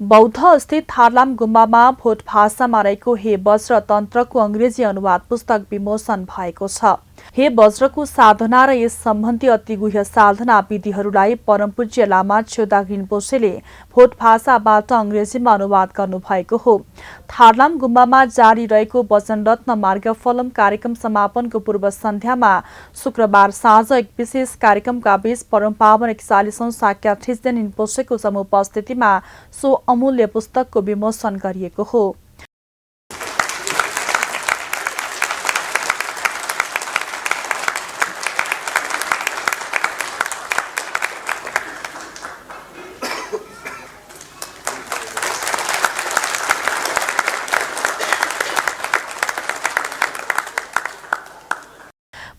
बौद्ध स्थित थारलाम गुम्बामा भोट भाषामा रहेको हे वज्र तन्त्रको अंग्रेजी अनुवाद पुस्तक विमोचन भएको छ। हे वज्रको साधना र यस सम्बन्धी अति गुह्य साधना विधिहरूलाई परमपूज्य लामा छ्योदाग रिम्पोछेले भोट भाषाबाट अंग्रेजीमा अनुवाद गर्नुभएको हो। थारलाम गुम्बामा जारी रहेको वचन रत्न मार्गफलम कार्यक्रम समापनको पूर्व सन्ध्यामा शुक्रबार साँझ एक विशेष कार्यक्रमका बीच परम पावन 41औं साक्या थिच्देन रिम्पोछेको समुपस्थितिमा सो अमूल्य पुस्तकको विमोचन गरिएको हो।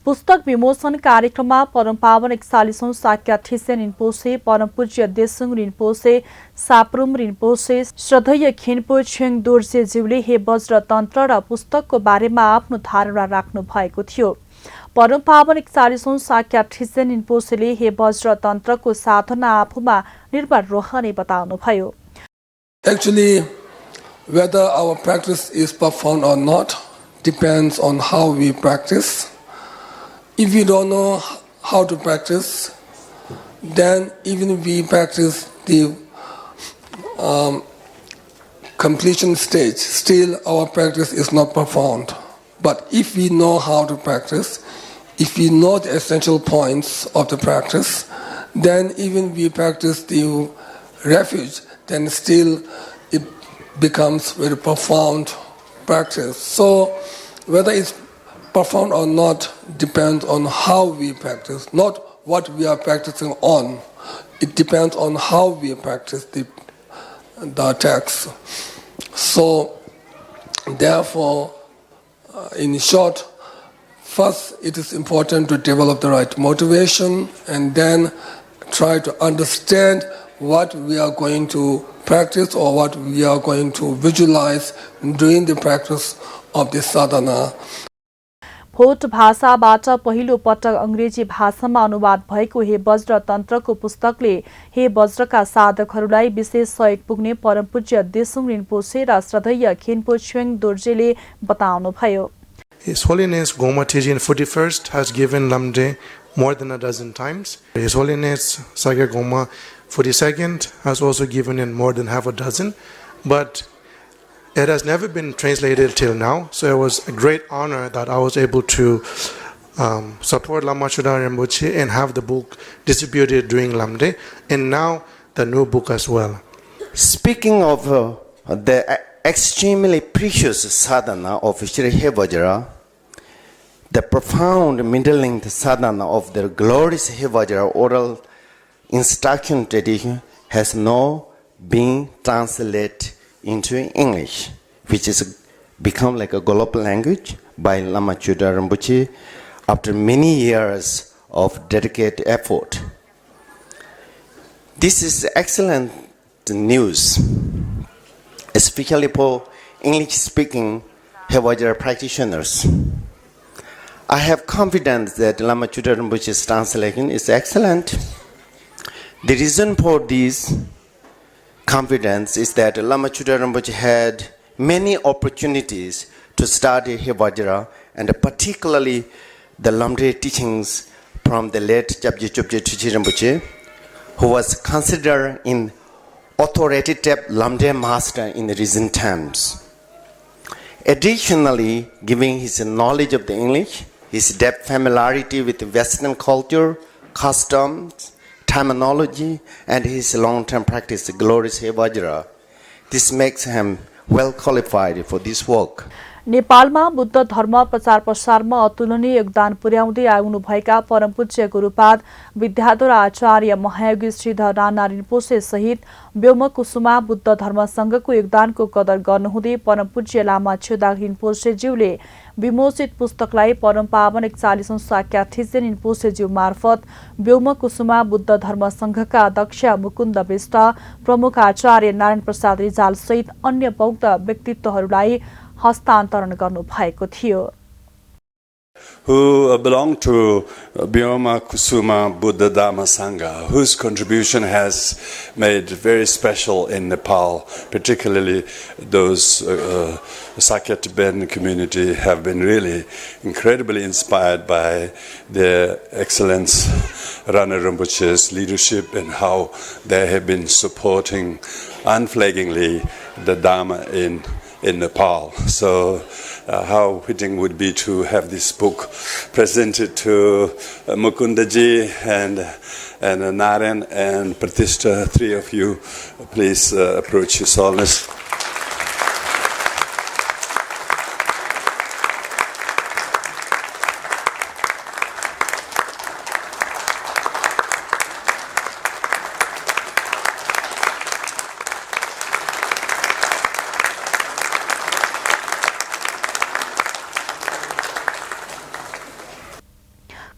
पुस्तक विमोचन कार्यक्रममा परम पावन 41औं साक्या थिच्देन रिम्पोछे, परम पूज्य देसुङ रिम्पोछे, साप्रुम रिम्पोछे, श्रद्धेय खिन्पो छेङ दोर्जे ज्यूले हे वज्र तन्त्र र पुस्तकको बारेमा आफ्नो धारणा राख्नु भएको थियो। परम पावन 41औं साक्या थिच्देन रिम्पोछेले हे वज्र तन्त्रको साधना आफूमा निर्भर रहने बताउनुभयो। Actually, whether our practice is performed or not depends on how we practice. If we don't know how to practice, then even we practice the completion stage, still our practice is not performed. But if we know how to practice, if we know the essential points of the practice, then even we practice the refuge, then still it becomes very profound practice. So whether it's performed or not depends on how we practice, not what we are practicing on. It depends on how we practice the text. So, therefore, in short, first it is important to develop the right motivation and then try to understand what we are going to practice or what we are going to visualize during the practice of the sadhana. Vote भाषाबाट पहिलो पटक अंग्रेजी भाषामा अनुवाद भएको हे वज्र तन्त्रको पुस्तकले हे वज्रका साधकहरूलाई विशेष सहयोग पुग्ने परमपूज्य देसुङ रिम्पोछे र श्रद्धेय खिन्पो छेङ दोर्जेले बताउनुभयो। His Holiness Goma Tejin 41st has given Lamde more than a dozen times. His Holiness Sakya Goma 42nd has also given in more than half a dozen, but it has never been translated till now, so it was a great honor that I was able to support Lama Chodang Rinpoche and have the book distributed during Lamde, and now the new book as well. Speaking of the extremely precious sadhana of Shri Hevajra, the profound middle-length sadhana of the glorious Hevajra oral instruction tradition has now been translated into English, which is become like a global language by Lama Chodang Rinpoche after many years of dedicated effort. This is excellent news, especially for English-speaking Hevajra practitioners. I have confidence that Lama Chodang Rinpoche's translation is excellent. The reason for this confidence is that Lama Chodang Rinpoche had many opportunities to study Hevajra, and particularly the Lamde teachings from the late Chapje Chobje Tuchi Rinpoche, who was considered an authoritative Lamde master in the recent times. Additionally, given his knowledge of the English, his depth familiarity with Western culture, customs, terminology, and his long-term practice, glorious Hevajra, this makes him well qualified for this work. नेपालमा बुद्ध धर्म प्रचार प्रसारमा अतुलनीय योगदान पुर्याउँदै आउनुभएका परमपूज्य गुरुपाद विद्याधर आचार्य महायोगी श्रीधर राणा रिम्पोछे सहित व्योमकुसुमा बुद्ध धर्म संघको योगदानको कदर गर्नुहुँदै परमपूज्य लामा छ्योदाग रिम्पोछे ज्यूले विमोचित पुस्तकलाई परम पावन 41औं साक्या थिच्देन रिम्पोछे ज्यू मार्फत व्योमकुसुमा बुद्ध धर्म संघका अध्यक्ष मुकुन्द विष्ट, प्रमुख आचार्य नारायण प्रसाद रिजाल सहित अन्य बौद्ध व्यक्तित्वहरूलाई हस्तान्तरण गर्नु भएको थियो। who belong to Byoma Kusuma Buddha Dhamma Sangha, whose contribution has made very special in Nepal, particularly those Sakya Tibetan community have been really incredibly inspired by their Excellence Rana Rinpoche's leadership and how they have been supporting unflaggingly the Dhamma in Nepal. So how fitting would be to have this book presented to Mukundaji and Narayan and Pratishtha, three of you. Please approach His Holiness.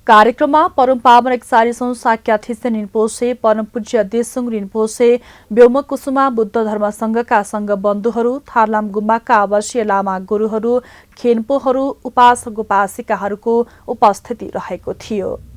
कार्यक्रममा परम पावन 41औं साक्याथिसेन रिन्पोछे, परम पूज्य देशुङ रिन्पोछे, ब्योम कुसुमा बुद्ध धर्म संघका संघ बन्धुहरू, थारलाम गुम्बाका आवासीय लामा गुरुहरू, खेन्पोहरू, उपासक उपासिकाहरूको उपस्थिति रहेको थियो।